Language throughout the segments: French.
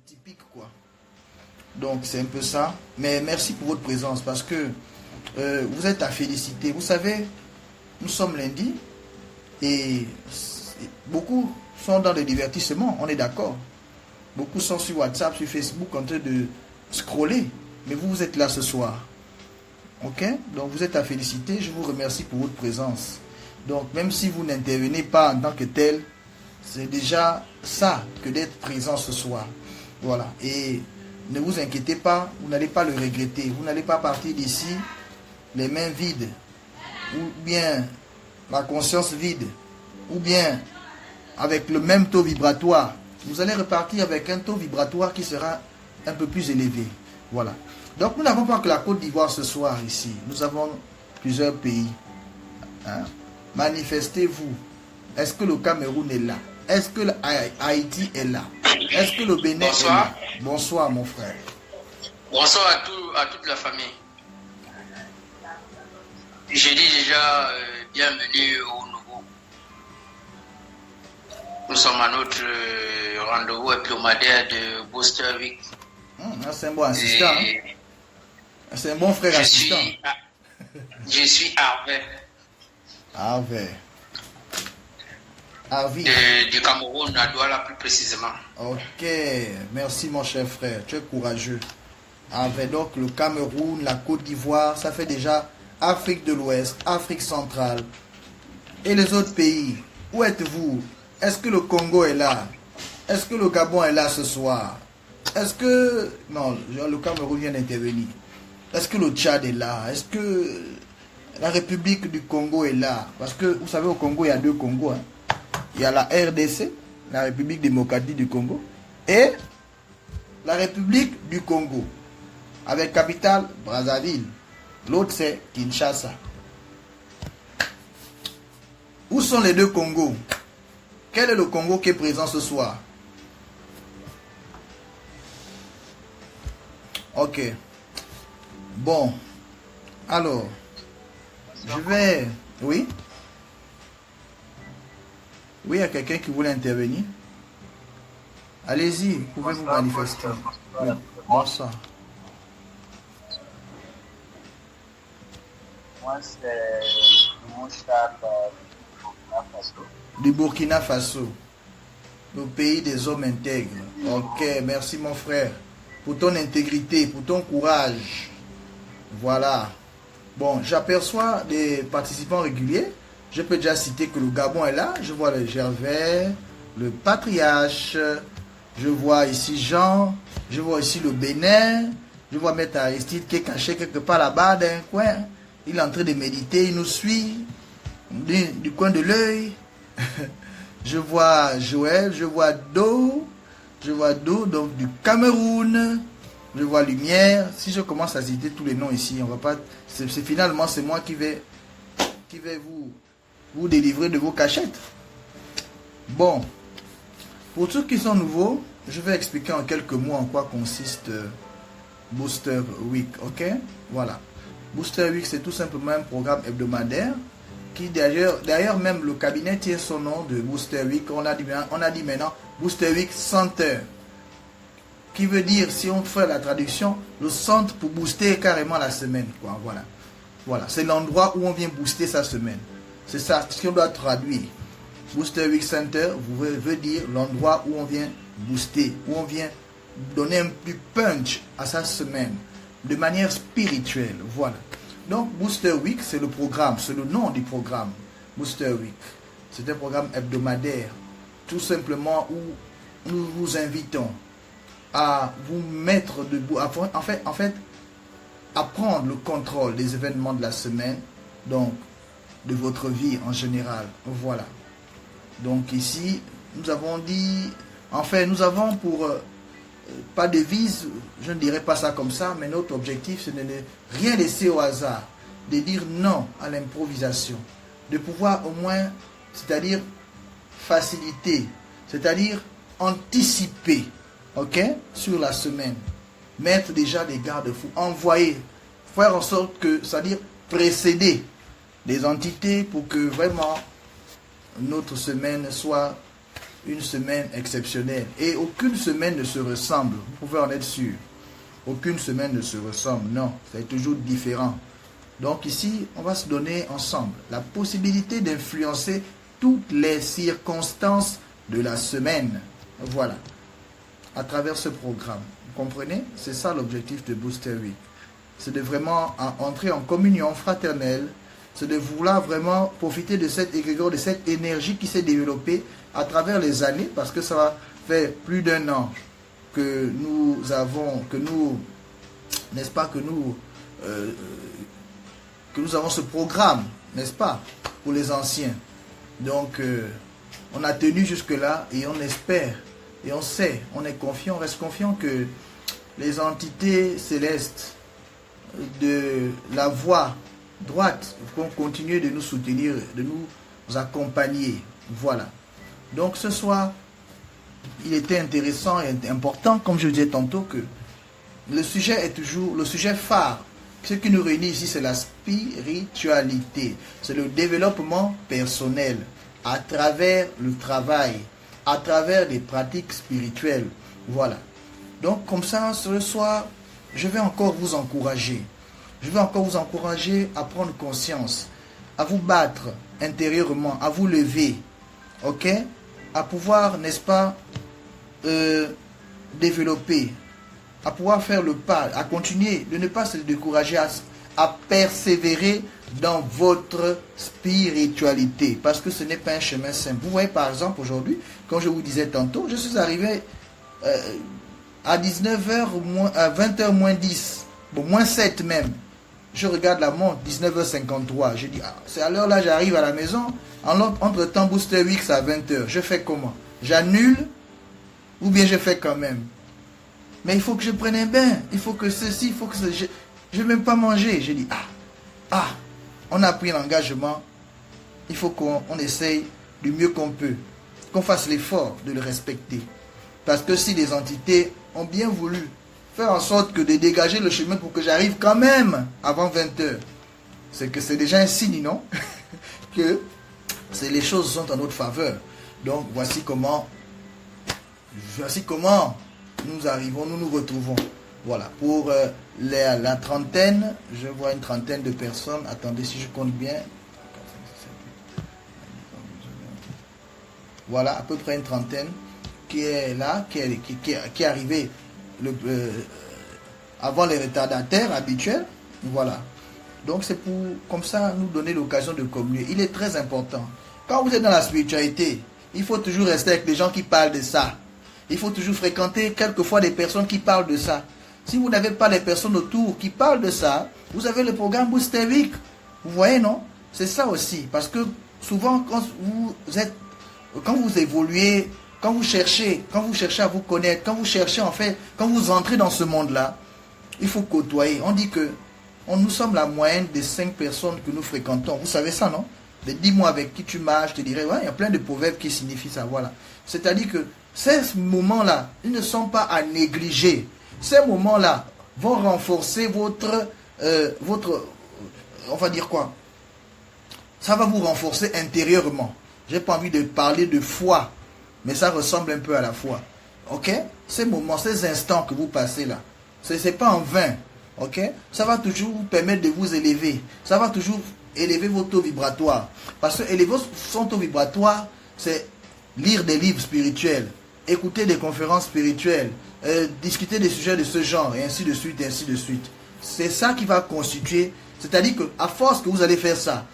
typique, quoi. Donc, c'est un peu ça. Mais merci pour votre présence parce que vous êtes à féliciter. Vous savez, nous sommes lundi et beaucoup sont dans le divertissement, on est d'accord. Beaucoup sont sur WhatsApp, sur Facebook en train de scroller. Mais vous êtes là ce soir. Ok? Donc vous êtes à féliciter. Je vous remercie pour votre présence. Donc même si vous n'intervenez pas en tant que tel, c'est déjà ça que d'être présent ce soir. Voilà. Et ne vous inquiétez pas, vous n'allez pas le regretter. Vous n'allez pas partir d'ici les mains vides. Ou bien la conscience vide. Ou bien avec le même taux vibratoire. Vous allez repartir avec un taux vibratoire qui sera un peu plus élevé. Voilà. Donc nous n'avons pas que la Côte d'Ivoire ce soir ici. Nous avons plusieurs pays. Hein? Manifestez-vous. Est-ce que le Cameroun est là? Est-ce que Haïti est là? Est-ce que le Bénin est là? Bonsoir mon frère. Bonsoir à toute la famille. Je dis déjà bienvenue au nouveau. Nous sommes à notre rendez-vous hebdomadaire de Booster Week. C'est un bon assistant. C'est un bon frère assistant. Je suis Harvey. Harvey. Du Cameroun, à Douala plus précisément. Ok, merci mon cher frère, tu es courageux. Avec donc le Cameroun, la Côte d'Ivoire, ça fait déjà Afrique de l'Ouest, Afrique centrale. Et les autres pays, où êtes-vous? Est-ce que le Congo est là? Est-ce que le Gabon est là ce soir? Est-ce que... Non, le Cameroun vient d'intervenir. Est-ce que le Tchad est là? Est-ce que la République du Congo est là? Parce que, vous savez, au Congo, il y a deux Congos. Hein. Il y a la RDC, la République démocratique du Congo, et la République du Congo, avec capitale Brazzaville. L'autre, c'est Kinshasa. Où sont les deux Congos? Quel est le Congo qui est présent ce soir? Ok. Bon. Alors, je vais... Oui? Oui, il y a quelqu'un qui voulait intervenir. Allez-y, vous pouvez vous manifester. Oui. Bonsoir. Moi, c'est mon Charles du Burkina Faso. Du Burkina Faso. Le pays des hommes intègres. Ok, merci mon frère. Pour ton intégrité, pour ton courage. Voilà. Bon, j'aperçois des participants réguliers. Je peux déjà citer que le Gabon est là. Je vois le Gervais, le Patriarche. Je vois ici Jean. Je vois ici le Bénin. Je vois Maître Aristide qui est caché quelque part là-bas dans un coin. Il est en train de méditer. Il nous suit du coin de l'œil. Je vois Joël. Je vois Do. Je vois Do, donc du Cameroun. Je vois Lumière. Si je commence à citer tous les noms ici, on va pas. Finalement, c'est moi qui vais vous délivrer de vos cachettes. Bon, pour ceux qui sont nouveaux, je vais expliquer en quelques mots en quoi consiste Booster Week, ok? Voilà. Booster Week, c'est tout simplement un programme hebdomadaire qui d'ailleurs même le cabinet tient son nom de Booster Week. On a dit maintenant Booster Week Center, qui veut dire, si on fait la traduction, le centre pour booster carrément la semaine, quoi. Voilà, c'est l'endroit où on vient booster sa semaine. C'est ça ce qu'on doit traduire. Booster Week Center veut dire l'endroit où on vient booster, où on vient donner un plus punch à sa semaine, de manière spirituelle. Voilà. Donc Booster Week, c'est le programme, c'est le nom du programme. Booster Week, c'est un programme hebdomadaire, tout simplement où nous vous invitons à vous mettre debout, en fait, à prendre le contrôle des événements de la semaine, donc de votre vie en général. Voilà. Donc ici, nous avons dit, nous avons pour pas devise, je ne dirais pas ça comme ça, mais notre objectif, c'est de ne rien laisser au hasard, de dire non à l'improvisation, de pouvoir au moins, c'est-à-dire faciliter, c'est-à-dire anticiper, ok, sur la semaine, mettre déjà des garde-fous, envoyer, faire en sorte que, c'est-à-dire précéder des entités pour que vraiment notre semaine soit une semaine exceptionnelle. Et aucune semaine ne se ressemble, vous pouvez en être sûr. Aucune semaine ne se ressemble, non, c'est toujours différent. Donc ici, on va se donner ensemble la possibilité d'influencer toutes les circonstances de la semaine. Voilà, à travers ce programme. Vous comprenez? C'est ça l'objectif de Booster Week. C'est de vraiment entrer en communion fraternelle. C'est de vouloir vraiment profiter de cette égrégore, de cette énergie qui s'est développée à travers les années, parce que ça va faire plus d'1 an que nous avons, n'est-ce pas, que nous avons ce programme, n'est-ce pas, pour les anciens. Donc, on a tenu jusque-là et on espère, et on sait, on est confiant, on reste confiant que les entités célestes de la voie droite vont continuer de nous soutenir, de nous accompagner. Voilà. Donc, ce soir, il était intéressant et important, comme je le disais tantôt, que le sujet est toujours le sujet phare. Ce qui nous réunit ici, c'est la spiritualité. C'est le développement personnel à travers le travail, à travers les pratiques spirituelles. Voilà. Donc, comme ça, ce soir, je vais encore vous encourager. Je vais encore vous encourager à prendre conscience, à vous battre intérieurement, à vous lever, ok? À pouvoir, n'est-ce pas, développer, à pouvoir faire le pas, à continuer, de ne pas se décourager, à persévérer dans votre spiritualité, parce que ce n'est pas un chemin simple. Vous voyez, par exemple, aujourd'hui, comme je vous disais tantôt, je suis arrivé à 19h, à 20h moins 10, bon, moins 7 même. Je regarde la montre, 19h53. Je dis, ah, c'est à l'heure là, j'arrive à la maison. Entre-temps, Booster Week, c'est à 20h. Je fais comment? J'annule ou bien je fais quand même? Mais il faut que je prenne un bain. Il faut que ceci, il faut que je ne vais même pas manger. Je dis, on a pris l'engagement. Il faut qu'on essaye du mieux qu'on peut. Qu'on fasse l'effort de le respecter. Parce que si les entités ont bien voulu faire en sorte que de dégager le chemin pour que j'arrive quand même avant 20h, c'est que c'est déjà un signe, non? Que les choses sont en notre faveur. Donc voici comment nous arrivons, nous nous retrouvons. Voilà, pour la trentaine, je vois une trentaine de personnes. Attendez, si je compte bien. Voilà, à peu près une trentaine qui est là, qui est arrivée avant les retardataires habituels. Voilà. Donc c'est pour, comme ça, nous donner l'occasion de communier. Il est très important. Quand vous êtes dans la spiritualité, il faut toujours rester avec des gens qui parlent de ça. Il faut toujours fréquenter quelquefois des personnes qui parlent de ça. Si vous n'avez pas les personnes autour qui parlent de ça, vous avez le programme Booster Week. Vous voyez, non? C'est ça aussi. Parce que souvent, quand vous évoluez, quand vous cherchez à vous connaître, quand vous entrez dans ce monde-là, il faut côtoyer. On dit que nous sommes la moyenne des 5 personnes que nous fréquentons. Vous savez ça, non? Dis-moi avec qui tu marches, je te dirais, ouais, il y a plein de proverbes qui signifient ça, voilà. C'est-à-dire que ces moments-là, ils ne sont pas à négliger. Ces moments-là vont renforcer votre, on va dire quoi? Ça va vous renforcer intérieurement. J'ai pas envie de parler de foi, mais ça ressemble un peu à la foi. Ok? Ces moments, ces instants que vous passez là, c'est pas en vain. Ok? Ça va toujours vous permettre de vous élever. Ça va toujours élever votre taux vibratoire. Parce que élever son taux vibratoire, c'est lire des livres spirituels, écouter des conférences spirituelles, discuter des sujets de ce genre, et ainsi de suite, et ainsi de suite. C'est ça qui va constituer, c'est-à-dire qu'à force que vous allez faire ça,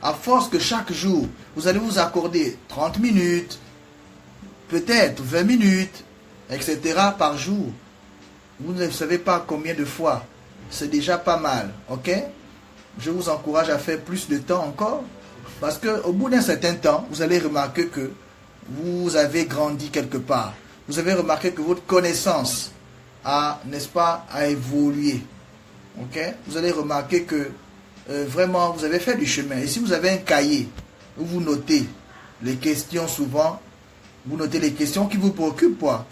à force que chaque jour, vous allez vous accorder 30 minutes, peut-être 20 minutes, etc. par jour, vous ne savez pas combien de fois, c'est déjà pas mal, ok? Je vous encourage à faire plus de temps encore, parce qu'au bout d'un certain temps, vous allez remarquer que vous avez grandi quelque part. Vous avez remarqué que votre connaissance a, n'est-ce pas, a évolué. Ok? Vous allez remarquer que vraiment, vous avez fait du chemin. Et si vous avez un cahier où vous notez les questions souvent, vous notez les questions qui vous préoccupent, quoi.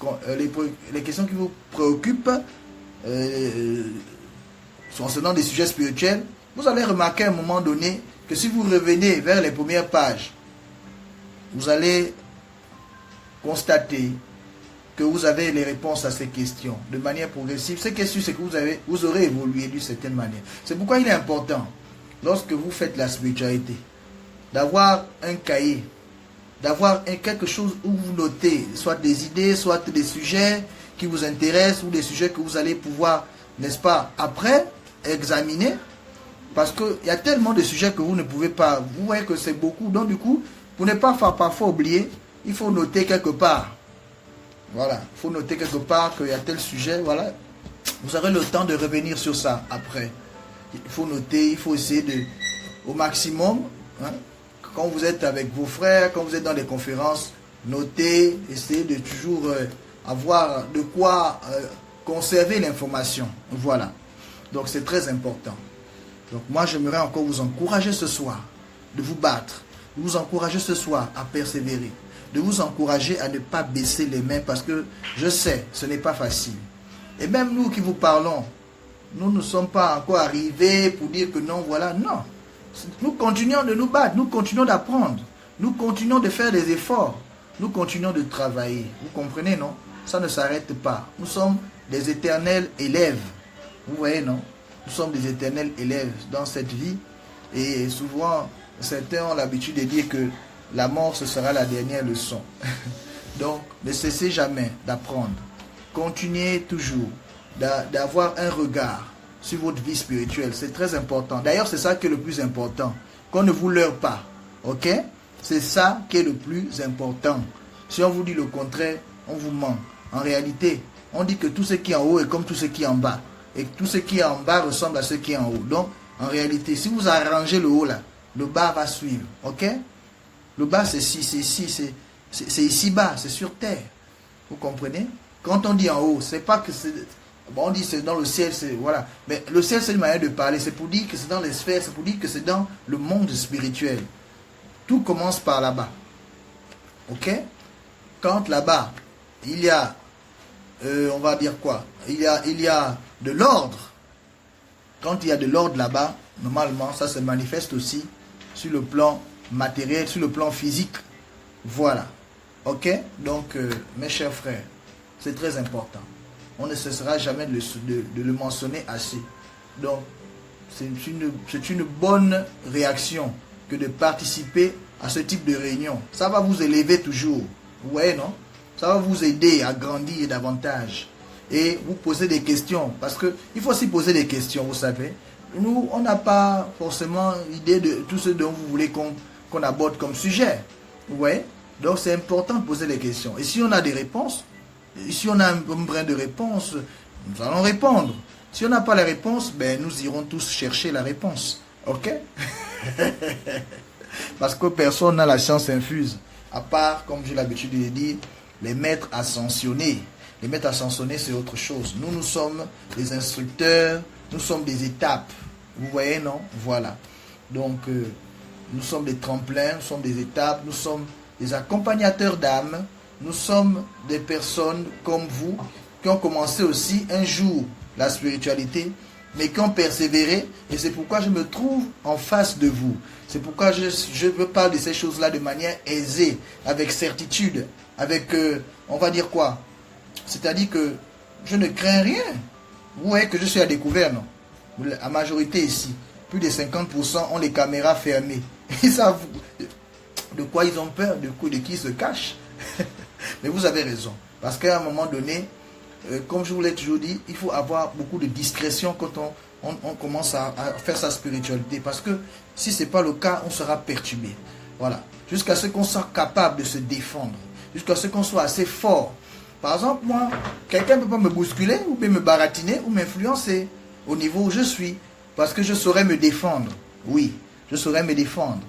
Les questions qui vous préoccupent concernant des sujets spirituels, vous allez remarquer à un moment donné que si vous revenez vers les premières pages, vous allez constater que vous avez les réponses à ces questions de manière progressive. Ce qui est sûr, c'est que vous aurez évolué d'une certaine manière. C'est pourquoi il est important, lorsque vous faites la spiritualité, d'avoir un cahier, d'avoir quelque chose où vous notez, soit des idées, soit des sujets qui vous intéressent, ou des sujets que vous allez pouvoir, n'est-ce pas, après, examiner. Parce qu'il y a tellement de sujets que vous ne pouvez pas, vous voyez que c'est beaucoup. Donc du coup, pour ne pas parfois oublier, il faut noter quelque part. Voilà, il faut noter quelque part qu'il y a tel sujet, voilà. Vous aurez le temps de revenir sur ça après. Il faut noter, il faut essayer de, au maximum, hein, quand vous êtes avec vos frères, quand vous êtes dans les conférences, notez, essayez de toujours avoir de quoi conserver l'information. Voilà. Donc c'est très important. Donc moi j'aimerais encore vous encourager ce soir de vous battre, de vous encourager ce soir à persévérer, de vous encourager à ne pas baisser les mains parce que je sais, ce n'est pas facile. Et même nous qui vous parlons, nous ne sommes pas encore arrivés pour dire que non, voilà, non. Nous continuons de nous battre, nous continuons d'apprendre, nous continuons de faire des efforts, nous continuons de travailler. Vous comprenez, non? Ça ne s'arrête pas. Nous sommes des éternels élèves. Vous voyez, non? Nous sommes des éternels élèves dans cette vie. Et souvent, certains ont l'habitude de dire que la mort, ce sera la dernière leçon. Donc, ne cessez jamais d'apprendre. Continuez toujours d'avoir un regard sur votre vie spirituelle. C'est très important. D'ailleurs, c'est ça qui est le plus important. Qu'on ne vous leurre pas. Ok? C'est ça qui est le plus important. Si on vous dit le contraire, on vous ment. En réalité, on dit que tout ce qui est en haut est comme tout ce qui est en bas. Et tout ce qui est en bas ressemble à ce qui est en haut. Donc, en réalité, si vous arrangez le haut là, le bas va suivre. Ok? Le bas, c'est ici-bas, c'est sur terre. Vous comprenez? Quand on dit en haut, c'est pas que c'est... Bon, on dit c'est dans le ciel, c'est... Voilà. Mais le ciel, c'est une manière de parler. C'est pour dire que c'est dans les sphères, c'est pour dire que c'est dans le monde spirituel. Tout commence par là-bas. Ok? Quand là-bas, il y a... on va dire quoi? Il y a de l'ordre. Quand il y a de l'ordre là-bas, normalement, ça se manifeste aussi sur le plan matériel, sur le plan physique. Voilà. Ok? Donc, mes chers frères, c'est très important. On ne cessera jamais de le mentionner assez. Donc, c'est une bonne réaction que de participer à ce type de réunion. Ça va vous élever toujours. Vous voyez, non? Ça va vous aider à grandir davantage. Et vous poser des questions. Parce qu'il faut aussi poser des questions, vous savez. Nous, on n'a pas forcément idée de tout ce dont vous voulez qu'on aborde comme sujet. Vous voyez? Donc, c'est important de poser des questions. Et si on a des réponses, si on a un brin de réponse, nous allons répondre. Si on n'a pas la réponse, ben, nous irons tous chercher la réponse. Ok? Parce que personne n'a la science infuse. À part, comme j'ai l'habitude de dire, les maîtres ascensionnés. Les maîtres ascensionnés, c'est autre chose. Nous, nous sommes des instructeurs, nous sommes des étapes. Vous voyez, non? Voilà. Donc, nous sommes des tremplins, nous sommes des étapes, nous sommes des accompagnateurs d'âmes. Nous sommes des personnes comme vous qui ont commencé aussi un jour la spiritualité, mais qui ont persévéré. Et c'est pourquoi je me trouve en face de vous. C'est pourquoi je veux parler de ces choses-là de manière aisée, avec certitude, avec, on va dire quoi? C'est-à-dire que je ne crains rien. Vous voyez que je suis à découvert, non? La majorité ici, plus de 50% ont les caméras fermées. Ils savent de quoi ils ont peur, de qui ils se cachent. Mais vous avez raison. Parce qu'à un moment donné, comme je vous l'ai toujours dit, il faut avoir beaucoup de discrétion quand on commence à faire sa spiritualité. Parce que si ce n'est pas le cas, on sera perturbé. Voilà. Jusqu'à ce qu'on soit capable de se défendre. Jusqu'à ce qu'on soit assez fort. Par exemple, moi, quelqu'un ne peut pas me bousculer, ou me baratiner, ou m'influencer au niveau où je suis. Parce que je saurais me défendre. Oui, je saurais me défendre.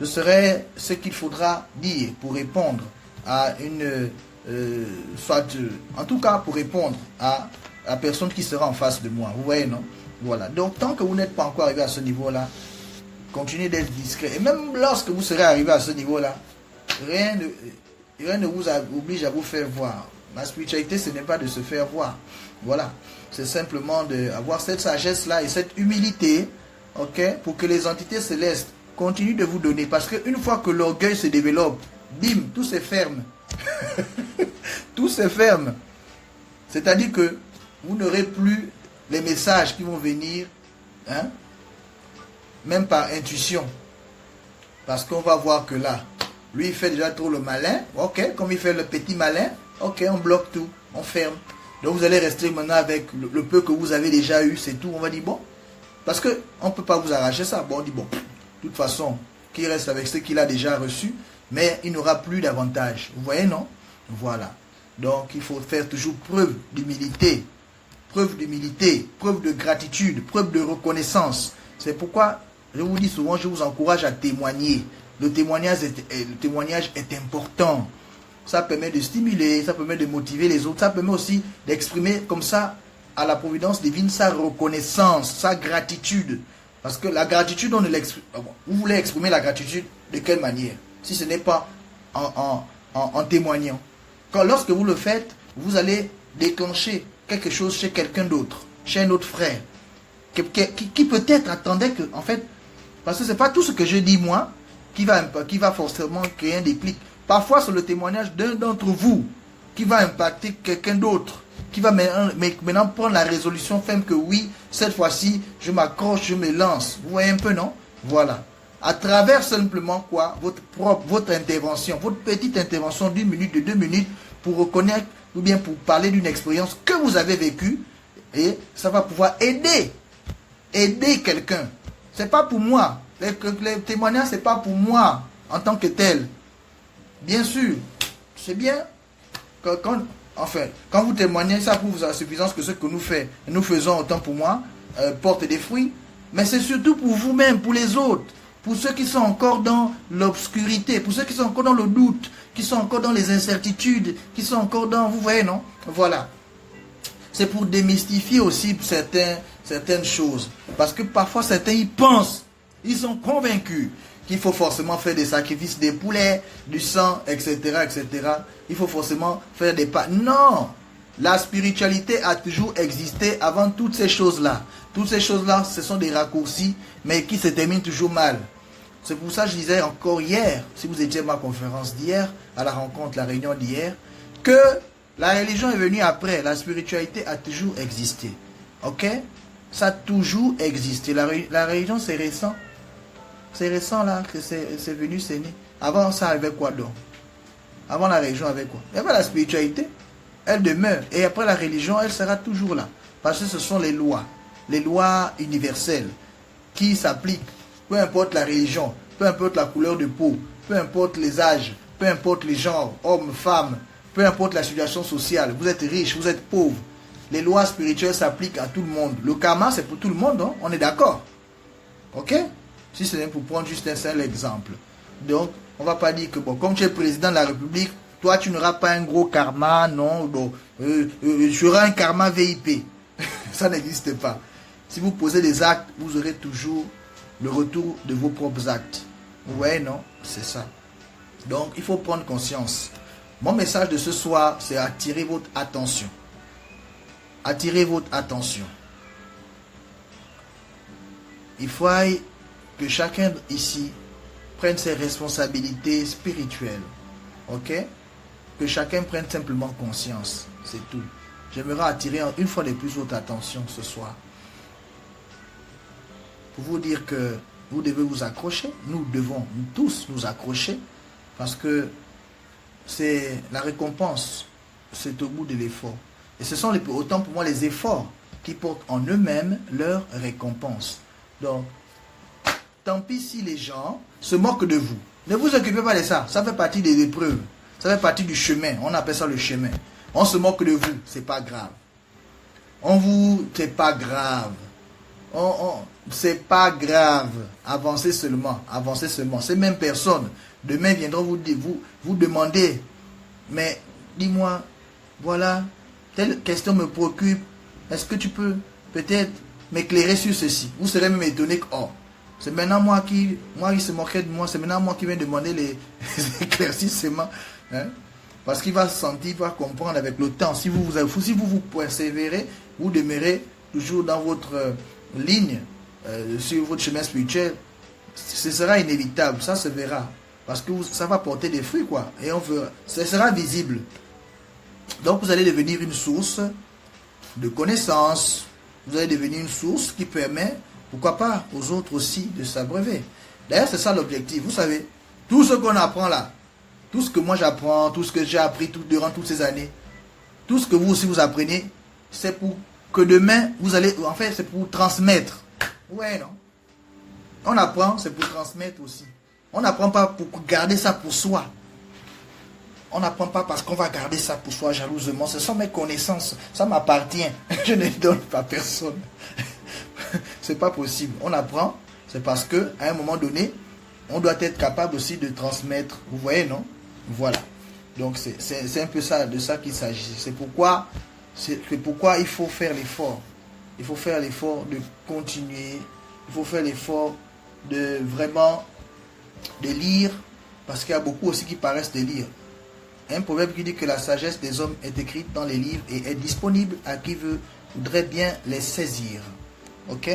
Je saurais ce qu'il faudra dire pour répondre à une... en tout cas, pour répondre à la personne qui sera en face de moi. Vous voyez, non? Voilà. Donc, tant que vous n'êtes pas encore arrivé à ce niveau-là, continuez d'être discret. Et même lorsque vous serez arrivé à ce niveau-là, rien ne vous oblige à vous faire voir. La spiritualité, ce n'est pas de se faire voir. Voilà. C'est simplement d'avoir cette sagesse-là et cette humilité, ok, pour que les entités célestes continuent de vous donner. Parce qu'une fois que l'orgueil se développe, bim, tout se ferme. Tout se ferme. C'est-à-dire que vous n'aurez plus les messages qui vont venir, hein, même par intuition. Parce qu'on va voir que là, lui, il fait déjà trop le malin. Ok, comme il fait le petit malin, ok, on bloque tout, on ferme. Donc vous allez rester maintenant avec le peu que vous avez déjà eu, c'est tout. On va dire, bon, parce qu'on ne peut pas vous arracher ça. Bon, on dit, bon, de toute façon, qu'il reste avec ce qu'il a déjà reçu, mais il n'aura plus d'avantage. Vous voyez, non? Voilà. Donc, il faut faire toujours preuve d'humilité, preuve de gratitude, preuve de reconnaissance. C'est pourquoi, je vous dis souvent, je vous encourage à témoigner. Le témoignage est important. Ça permet de stimuler, ça permet de motiver les autres, ça permet aussi d'exprimer comme ça à la providence divine sa reconnaissance, sa gratitude. Parce que la gratitude, on ne l'exprime. Vous voulez exprimer la gratitude de quelle manière? Si ce n'est pas en témoignant. Lorsque vous le faites, vous allez déclencher quelque chose chez quelqu'un d'autre, chez un autre frère, qui peut-être attendait que, en fait, parce que ce n'est pas tout ce que je dis moi qui va forcément créer un déclic. Parfois, c'est le témoignage d'un d'entre vous qui va impacter quelqu'un d'autre, qui va maintenant prendre la résolution ferme que oui, cette fois-ci, je m'accroche, je me lance. Vous voyez un peu, non? Voilà. À travers simplement quoi? Votre intervention, votre petite intervention d'1 minute, de 2 minutes, pour reconnaître ou bien pour parler d'une expérience que vous avez vécue, et ça va pouvoir aider quelqu'un. C'est pas pour moi. Les témoignages, c'est pas pour moi en tant que tel. Bien sûr, c'est bien quand vous témoignez, ça prouve à suffisance que ce que nous faisons autant pour moi, porte des fruits. Mais c'est surtout pour vous-même, pour les autres, pour ceux qui sont encore dans l'obscurité, pour ceux qui sont encore dans le doute, qui sont encore dans les incertitudes, qui sont encore dans... Vous voyez, non? Voilà. C'est pour démystifier aussi certaines choses. Parce que parfois, certains y pensent. Ils sont convaincus qu'il faut forcément faire des sacrifices, des poulets, du sang, etc., etc. Il faut forcément faire des pas. Non! La spiritualité a toujours existé avant toutes ces choses-là. Toutes ces choses-là, ce sont des raccourcis, mais qui se terminent toujours mal. C'est pour ça que je disais encore hier, si vous étiez à ma conférence d'hier, à la rencontre, la réunion d'hier, que la religion est venue après. La spiritualité a toujours existé. Ok? Ça a toujours existé. La religion, c'est récent. C'est récent là que c'est venu, c'est né. Avant ça avec quoi donc? Avant la religion avec quoi? Il y avait la spiritualité. Elle demeure. Et après la religion, elle sera toujours là. Parce que ce sont les lois universelles qui s'appliquent. Peu importe la religion, peu importe la couleur de peau, peu importe les âges, peu importe les genres, hommes, femmes, peu importe la situation sociale. Vous êtes riche, vous êtes pauvre. Les lois spirituelles s'appliquent à tout le monde. Le karma, c'est pour tout le monde, hein? On est d'accord. Ok? Si ce n'est pour prendre juste un seul exemple. Donc, on ne va pas dire que, bon, comme tu es président de la République, toi, tu n'auras pas un gros karma, non, bon, tu auras un karma VIP. Ça n'existe pas. Si vous posez des actes, vous aurez toujours le retour de vos propres actes. Vous voyez, non? C'est ça. Donc, il faut prendre conscience. Mon message de ce soir, c'est attirer votre attention. Attirer votre attention. Il faut que chacun ici prenne ses responsabilités spirituelles. Ok? Que chacun prenne simplement conscience. C'est tout. J'aimerais attirer une fois de plus votre attention ce soir. Pour vous dire que vous devez vous accrocher. Nous devons tous nous accrocher. Parce que c'est la récompense. C'est au bout de l'effort. Et ce sont autant pour moi les efforts qui portent en eux-mêmes leur récompense. Donc, tant pis si les gens se moquent de vous. Ne vous occupez pas de ça. Ça fait partie des épreuves. Ça fait partie du chemin. On appelle ça le chemin. On se moque de vous. C'est pas grave. C'est pas grave. C'est pas grave. Avancez seulement. Avancez seulement. Ces mêmes personnes, demain viendront vous demander, mais dis-moi, voilà, telle question me préoccupe. Est-ce que tu peux peut-être m'éclairer sur ceci? Vous serez même étonné que, oh, c'est maintenant moi qui se moquait de moi, c'est maintenant moi qui viens demander les éclaircissements. Hein? Parce qu'il va sentir, il va comprendre avec le temps. Si vous persévérez, vous demeurez toujours dans votre ligne, sur votre chemin spirituel, ce sera inévitable, ça se verra. Parce que ça va porter des fruits, quoi. Et ça sera visible. Donc, vous allez devenir une source de connaissances. Vous allez devenir une source qui permet, pourquoi pas, aux autres aussi de s'abreuver. D'ailleurs, c'est ça l'objectif. Vous savez, tout ce qu'on apprend là, tout ce que moi j'apprends, tout ce que j'ai appris durant toutes ces années, tout ce que vous aussi vous apprenez, c'est pour que demain, vous allez, en fait, c'est pour transmettre. Ouais, non? On apprend, c'est pour transmettre aussi. On n'apprend pas pour garder ça pour soi. On n'apprend pas parce qu'on va garder ça pour soi jalousement. Ce sont mes connaissances. Ça m'appartient. Je ne donne pas à personne. C'est pas possible. On apprend, c'est parce que à un moment donné, on doit être capable aussi de transmettre. Vous voyez, non? Voilà. Donc c'est un peu ça, de ça qu'il s'agit. C'est pourquoi il faut faire l'effort. Il faut faire l'effort de continuer. Il faut faire l'effort de vraiment de lire, parce qu'il y a beaucoup aussi qui paraissent de lire. Un proverbe qui dit que la sagesse des hommes est écrite dans les livres et est disponible à qui voudrait bien les saisir. Ok?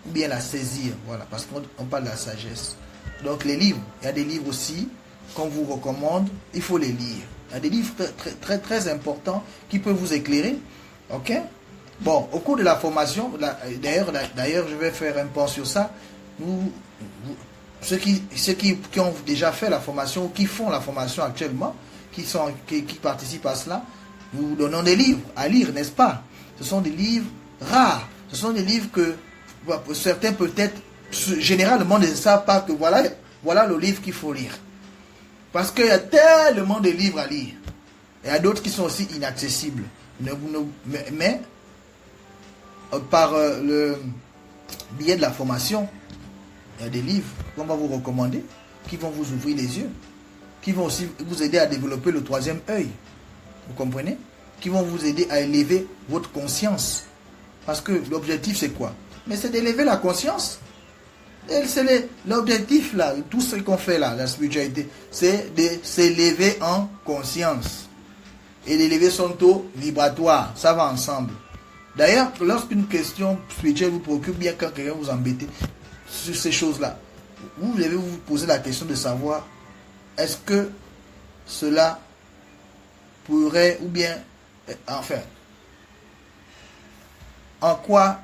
Ou bien la saisir, voilà, parce qu'on parle de la sagesse. Donc les livres, il y a des livres aussi qu'on vous recommande, il faut les lire. Il y a des livres très importants qui peuvent vous éclairer. Ok? Bon, au cours de la formation, d'ailleurs, je vais faire un point sur ça. Ceux qui ont déjà fait la formation ou qui font la formation actuellement, qui participent à cela, nous vous donnons des livres à lire, n'est-ce pas? Ce sont des livres rares. Ce sont des livres que certains peut-être, généralement, ne savent pas que voilà le livre qu'il faut lire. Parce qu'il y a tellement de livres à lire. Il y a d'autres qui sont aussi inaccessibles. Mais par le biais de la formation, il y a des livres qu'on va vous recommander, qui vont vous ouvrir les yeux, qui vont aussi vous aider à développer le troisième œil. Vous comprenez? Qui vont vous aider à élever votre conscience. Parce que l'objectif, c'est quoi? Mais c'est d'élever la conscience. C'est l'objectif, là, tout ce qu'on fait là, la spiritualité, c'est de s'élever en conscience. Et d'élever son taux vibratoire. Ça va ensemble. D'ailleurs, lorsqu'une question spirituelle vous préoccupe, bien quand quelqu'un vous embête sur ces choses-là, vous devez vous poser la question de savoir est-ce que cela pourrait, ou bien, enfin, en quoi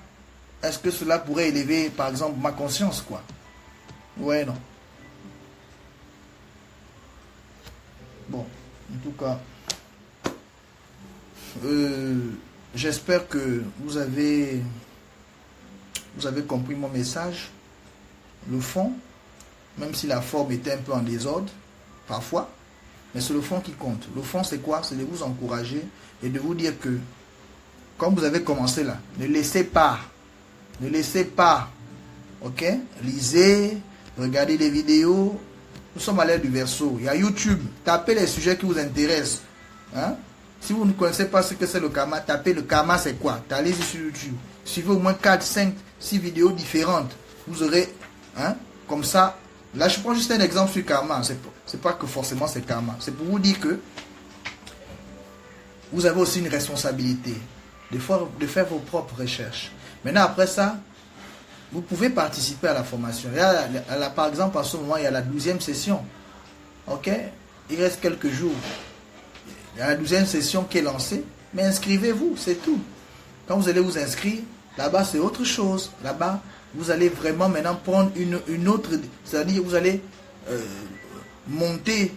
est-ce que cela pourrait élever, par exemple, ma conscience, quoi? Ouais, non. Bon, en tout cas, j'espère que vous avez compris mon message. Le fond, même si la forme était un peu en désordre, parfois, mais c'est le fond qui compte. Le fond, c'est quoi? C'est de vous encourager et de vous dire que, comme vous avez commencé là, ne laissez pas, ok? Lisez, regardez des vidéos. Nous sommes à l'ère du Verseau. Il y a YouTube. Tapez les sujets qui vous intéressent. Hein? Si vous ne connaissez pas ce que c'est le karma, tapez le karma, c'est quoi? Allez-y sur YouTube. Suivez au moins 4, 5, 6 vidéos différentes. Vous aurez, hein, comme ça. Là, je prends juste un exemple sur karma. C'est pas que forcément c'est karma. C'est pour vous dire que vous avez aussi une responsabilité de faire vos propres recherches. Maintenant, après ça, vous pouvez participer à la formation. Par exemple, en ce moment, il y a la 12e session. Ok? Il reste quelques jours. Il y a la 12e session qui est lancée. Mais inscrivez-vous, c'est tout. Quand vous allez vous inscrire, là-bas, c'est autre chose. Là-bas, vous allez vraiment maintenant prendre une autre... C'est-à-dire, vous allez monter,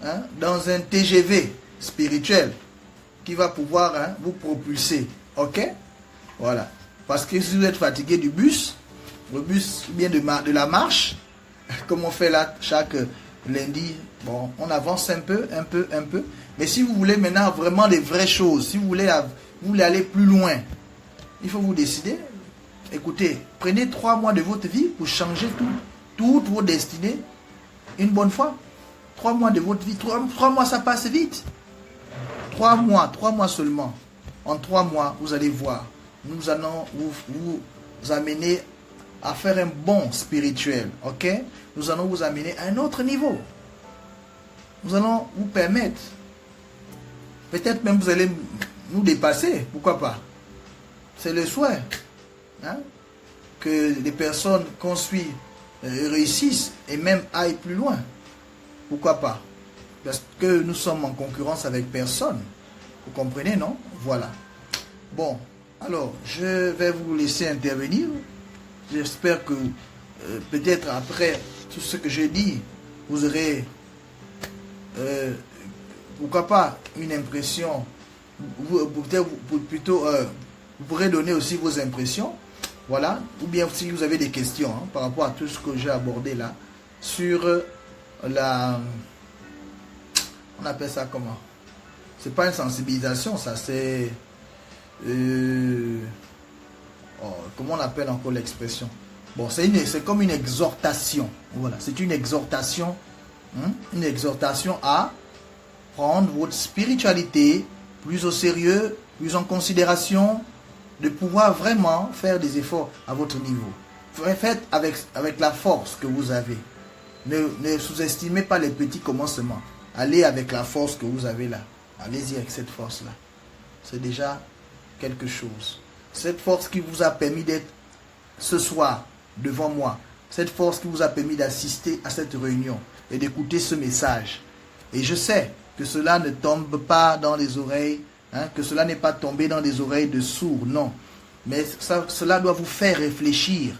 hein, dans un TGV spirituel qui va pouvoir, hein, vous propulser. Ok? Voilà. Parce que si vous êtes fatigué du bus, le bus bien de la marche, comme on fait là chaque lundi, bon, on avance un peu. Mais si vous voulez maintenant vraiment les vraies choses, si vous voulez aller plus loin, il faut vous décider. Écoutez, prenez 3 mois de votre vie pour changer toute votre destinée une bonne fois. 3 mois de votre vie, 3 mois ça passe vite. 3 mois seulement. En 3 mois, vous allez voir. Nous allons vous amener à faire un bond spirituel. Ok? Nous allons vous amener à un autre niveau. Nous allons vous permettre. Peut-être même vous allez nous dépasser. Pourquoi pas? C'est le souhait. Hein? Que les personnes qu'on suit réussissent et même aillent plus loin. Pourquoi pas? Parce que nous sommes en concurrence avec personne. Vous comprenez, non? Voilà. Bon, alors, je vais vous laisser intervenir. J'espère que peut-être après tout ce que j'ai dit, vous aurez, pourquoi pas, une impression. Plutôt, vous pourrez donner aussi vos impressions. Voilà. Ou bien si vous avez des questions hein, par rapport à tout ce que j'ai abordé là, sur la... On appelle ça comment? C'est pas une sensibilisation, ça c'est... comment on appelle encore l'expression? Bon, c'est comme une exhortation. Voilà, c'est une exhortation. Une exhortation à prendre votre spiritualité plus au sérieux, plus en considération, de pouvoir vraiment faire des efforts à votre niveau. Faites avec la force que vous avez. Ne sous-estimez pas les petits commencements. Allez avec la force que vous avez là. Allez-y avec cette force-là. C'est déjà quelque chose. Cette force qui vous a permis d'être ce soir devant moi. Cette force qui vous a permis d'assister à cette réunion et d'écouter ce message. Et je sais que cela ne tombe pas dans les oreilles, hein, que cela n'est pas tombé dans les oreilles de sourds, non. Mais cela doit vous faire réfléchir.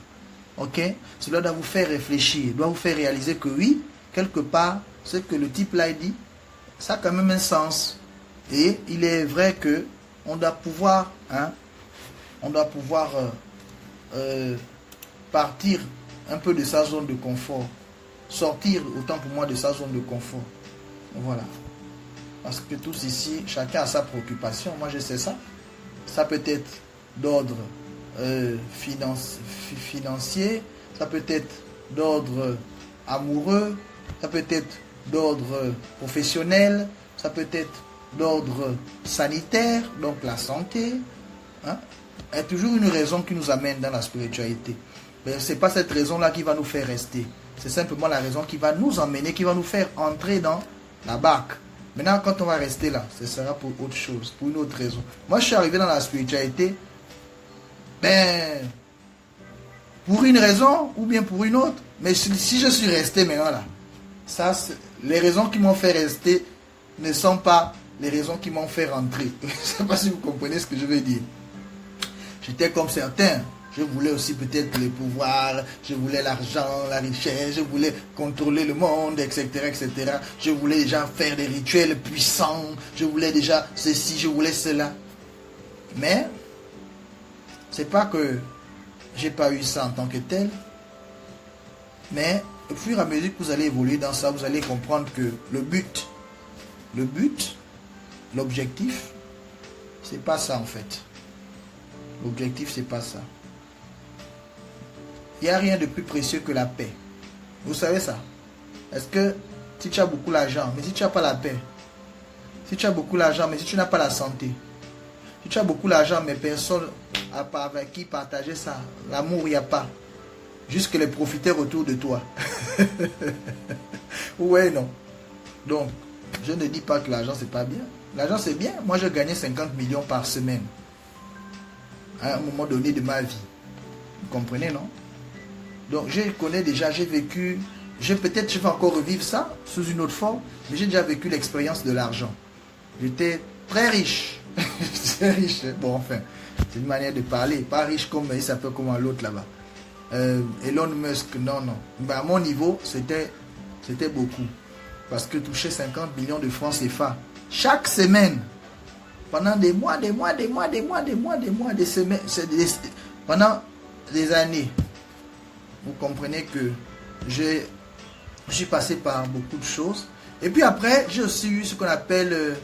Ok? Cela doit vous faire réfléchir, doit vous faire réaliser que oui, quelque part, ce que le type là dit, ça a quand même un sens. Et il est vrai que on doit pouvoir, hein, partir un peu de sa zone de confort, sortir autant pour moi de sa zone de confort. Voilà. Parce que tous ici, chacun a sa préoccupation. Moi, je sais ça. Ça peut être d'ordre financier, ça peut être d'ordre amoureux, ça peut être d'ordre professionnel, ça peut être d'ordre sanitaire, donc la santé. Hein? Il y a toujours une raison qui nous amène dans la spiritualité. Mais ce n'est pas cette raison-là qui va nous faire rester. C'est simplement la raison qui va nous emmener, qui va nous faire entrer dans la barque. Maintenant, quand on va rester là, ce sera pour autre chose, pour une autre raison. Moi, je suis arrivé dans la spiritualité, ben, pour une raison ou bien pour une autre. Mais si je suis resté maintenant là, ça, les raisons qui m'ont fait rester ne sont pas les raisons qui m'ont fait rentrer. Je ne sais pas si vous comprenez ce que je veux dire. J'étais comme certains. Je voulais aussi peut-être le pouvoir, je voulais l'argent, la richesse, je voulais contrôler le monde, etc., etc. Je voulais déjà faire des rituels puissants, je voulais déjà ceci, je voulais cela. Mais, c'est pas que j'ai pas eu ça en tant que tel, mais au fur et à mesure que vous allez évoluer dans ça, vous allez comprendre que l'objectif, c'est pas ça en fait. L'objectif, c'est pas ça. Il n'y a rien de plus précieux que la paix. Vous savez ça? Est-ce que si tu as beaucoup d'argent, mais si tu n'as pas la paix, si tu as beaucoup d'argent, mais si tu n'as pas la santé, si tu as beaucoup d'argent, mais personne n'a pas avec qui partager ça, l'amour, il n'y a pas. Juste que les profiteurs autour de toi. Ouais, non. Donc, je ne dis pas que l'argent, c'est pas bien. L'argent, c'est bien. Moi, je gagnais 50 millions par semaine. À un moment donné de ma vie. Vous comprenez, non? Donc, je connais déjà, j'ai vécu, peut-être je vais encore revivre ça sous une autre forme, mais j'ai déjà vécu l'expérience de l'argent. J'étais très riche. Très riche. Bon, enfin, c'est une manière de parler. Pas riche comme il s'appelle comme l'autre là-bas. Elon Musk, non. Ben, à mon niveau, c'était beaucoup. Parce que toucher 50 millions de francs CFA chaque semaine, pendant des mois, des semaines, pendant des années. Vous comprenez que je suis passé par beaucoup de choses. Et puis après, j'ai aussi eu ce qu'on appelle,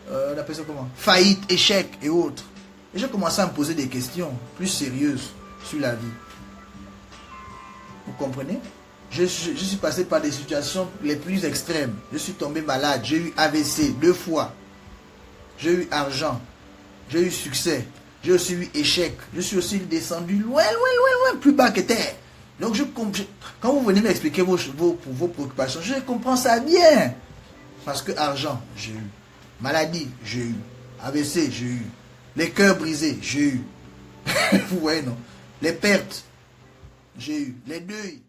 ça comment? Faillite, échec et autres. Et j'ai commencé à me poser des questions plus sérieuses sur la vie. Vous comprenez? Je suis passé par des situations les plus extrêmes. Je suis tombé malade. J'ai eu AVC 2 fois. J'ai eu argent. J'ai eu succès. J'ai aussi eu échec. Je suis aussi descendu loin, plus bas que terre. Donc, quand vous venez m'expliquer vos préoccupations, je comprends ça bien. Parce que argent, j'ai eu. Maladie, j'ai eu. AVC, j'ai eu. Les cœurs brisés, j'ai eu. Vous voyez, non? Les pertes, j'ai eu. Les deuils,